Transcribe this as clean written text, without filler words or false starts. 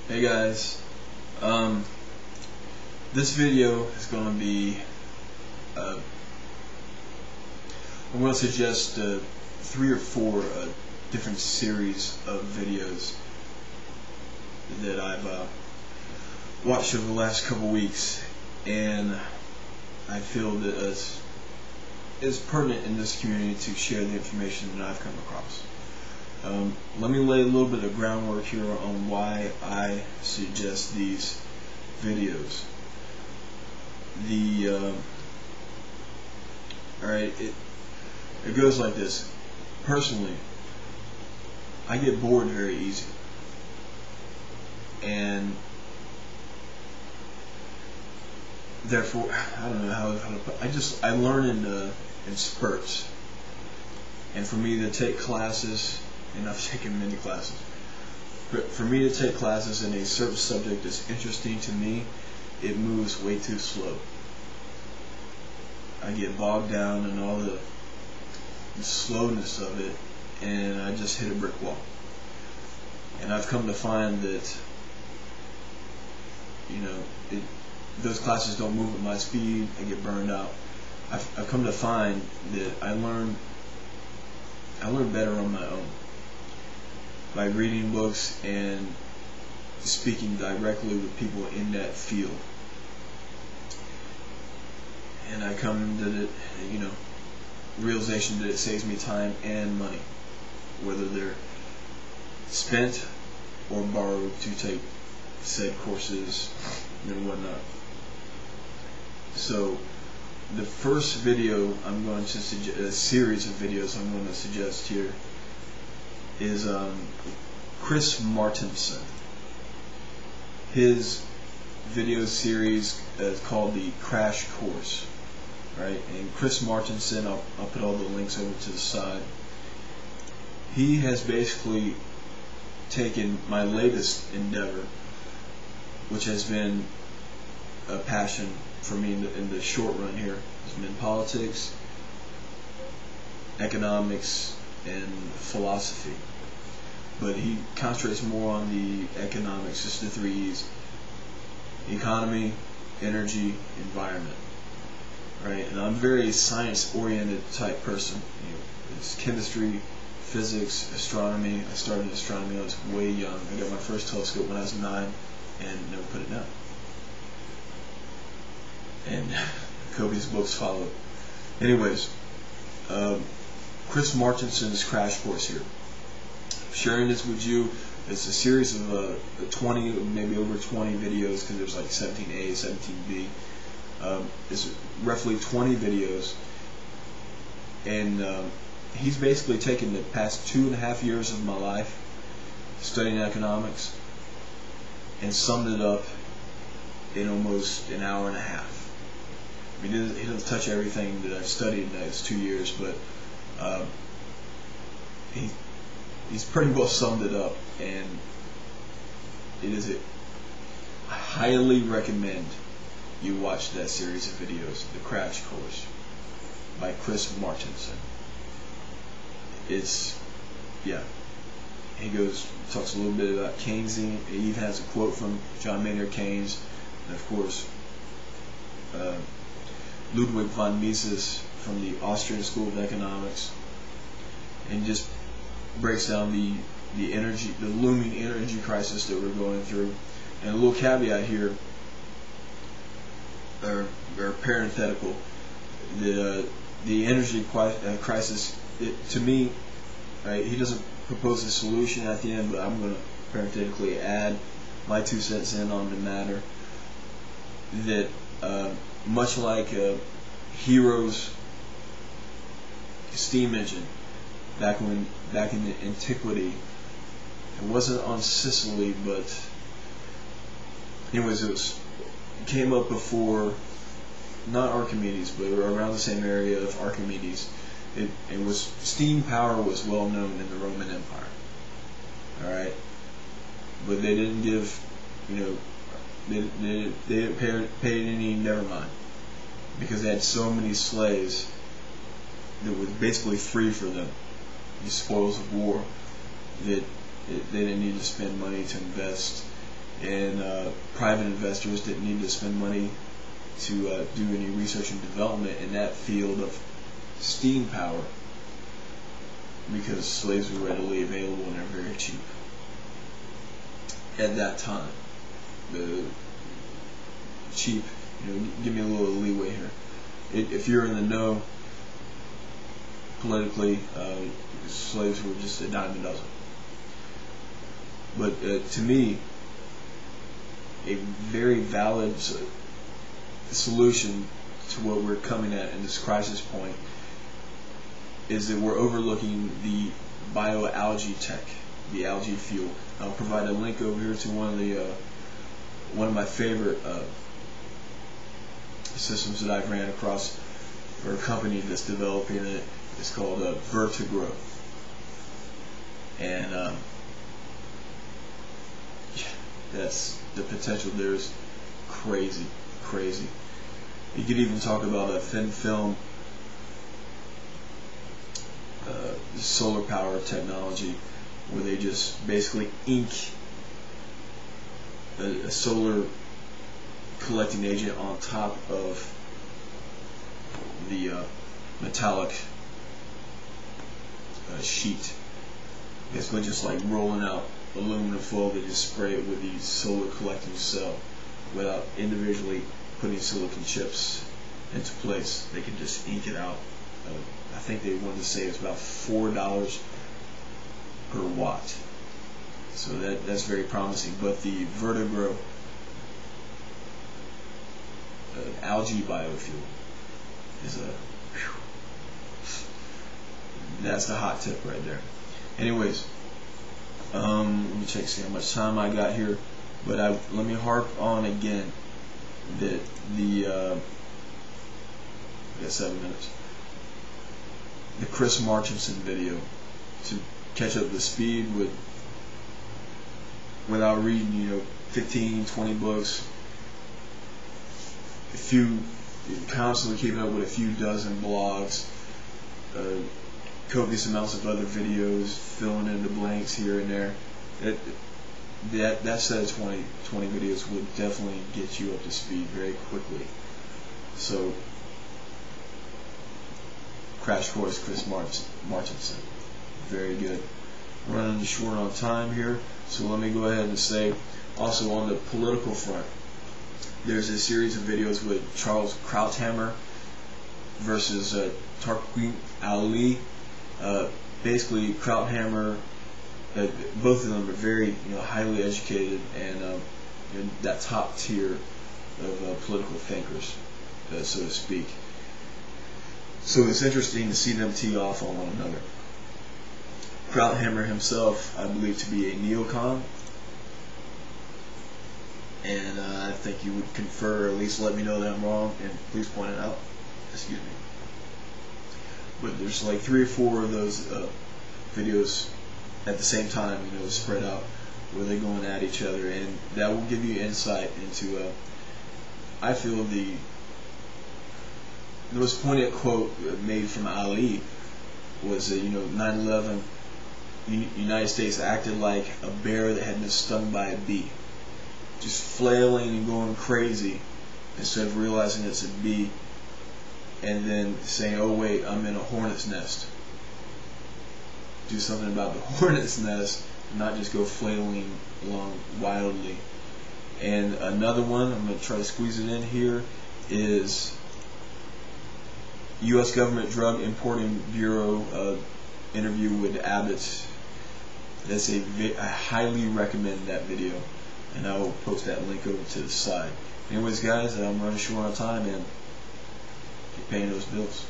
Hey guys, this video is going to be, I'm going to suggest 3 or 4 different series of videos that I've watched over the last couple weeks, and I feel that it's pertinent in this community to share the information that I've come across. Let me lay a little bit of groundwork here on why I suggest these videos. Alright, it goes like this. Personally, I get bored very easy, and therefore, I don't know how to put. I learn in spurts, and for me to take classes. And I've taken many classes. But for me to take classes in a certain subject that's interesting to me, it moves way too slow. I get bogged down in all the slowness of it, and I just hit a brick wall. And I've come to find that, those classes don't move at my speed. I get burned out. I've come to find that I learn better on my own, by reading books and speaking directly with people in that field. And I come to the realization that it saves me time and money, whether they're spent or borrowed to take said courses and whatnot. So the first video I'm going to suggest, a series of videos I'm going to suggest here, is Chris Martenson. His video series is called the Crash Course, right? And Chris Martenson, I'll put all the links over to the side. He has basically taken my latest endeavor, which has been a passion for me in the short run here. It's been politics, economics, and philosophy, but he concentrates more on the economics, just the 3 E's: economy, energy, environment, right? And I'm a very science-oriented type person. It's chemistry, physics, astronomy. I started astronomy when I was way young. I got my first telescope when I was 9 and never put it down. And copious books followed. Anyways, Chris Martenson's Crash Course here. I'm sharing this with you. It's a series of 20, maybe over 20 videos, because there's like 17A, 17B. It's roughly 20 videos, and he's basically taken the past 2.5 years of my life studying economics and summed it up in almost an hour and a half. I mean, he doesn't touch everything that I've studied in those 2 years, but he's pretty well summed it up, and I highly recommend you watch that series of videos, The Crash Course by Chris Martenson. He talks a little bit about Keynesian. He even has a quote from John Maynard Keynes, and of course Ludwig von Mises from the Austrian School of Economics, and just breaks down the looming energy crisis that we're going through. And a little caveat here, or parenthetical, the energy crisis, to me, right, he doesn't propose a solution at the end, but I'm going to parenthetically add my 2 cents in on the matter, that much like Hero's steam engine back in the antiquity, it wasn't on Sicily, but anyways, it came up before, not Archimedes, but around the same area of Archimedes. Steam power was well known in the Roman Empire. All right, but they didn't give, they didn't pay any never mind, because they had so many slaves that was basically free for them, the spoils of war, that they didn't need to spend money to invest and private investors didn't need to spend money to do any research and development in that field of steam power, because slaves were readily available and they're very cheap at that time. The cheap, give me a little leeway here. If you're in the know politically, slaves were just a dime a dozen. But to me, a very valid solution to what we're coming at in this crisis point is that we're overlooking the bioalgae tech, the algae fuel. I'll provide a link over here to one of my favorite systems that I've ran across, or a company that's developing it. It's called Vertigrow, and that's the potential there is crazy. You could even talk about a thin film solar power technology, where they just basically ink a solar collecting agent on top of the metallic sheet. Basically just like rolling out aluminum foil, they just spray it with the solar collecting cell without individually putting silicon chips into place. They can just ink it out. I think they wanted to say it's about $4 per watt. So that's very promising. But the Vertigrow algae biofuel is that's the hot tip right there. Anyways, let me check, see how much time I got here. But let me harp on again that I got 7 minutes. The Chris Marchinson video, to catch up the speed without reading 15, 20 books, constantly keeping up with a few dozen blogs, copious amounts of other videos, filling in the blanks here and there. That set of 20 videos would definitely get you up to speed very quickly. So, Crash Course Chris Marchinson, very good. Running short on time here, so let me go ahead and say, also on the political front, there's a series of videos with Charles Krauthammer versus Tariq Ali. Basically, Krauthammer, both of them are very highly educated and in that top tier of political thinkers, so to speak. So it's interesting to see them tee off on one another. Krauthammer himself, I believe to be a neocon, and I think you would confer, or at least let me know that I'm wrong, and please point it out. Excuse me. But there's like 3 or 4 of those videos at the same time, spread out, where they're going at each other, and that will give you insight into, I feel, the most poignant quote made from Ali was that 9/11, United States acted like a bear that had been stung by a bee, just flailing and going crazy instead of realizing it's a bee, and then saying, oh wait, I'm in a hornet's nest. Do something about the hornet's nest, and not just go flailing along wildly. And another one, I'm going to try to squeeze it in here, is U.S. Government Drug Importing Bureau interview with Abbott. I highly recommend that video, and I will post that link over to the side. Anyways, guys, I'm running short on time, and keep paying those bills.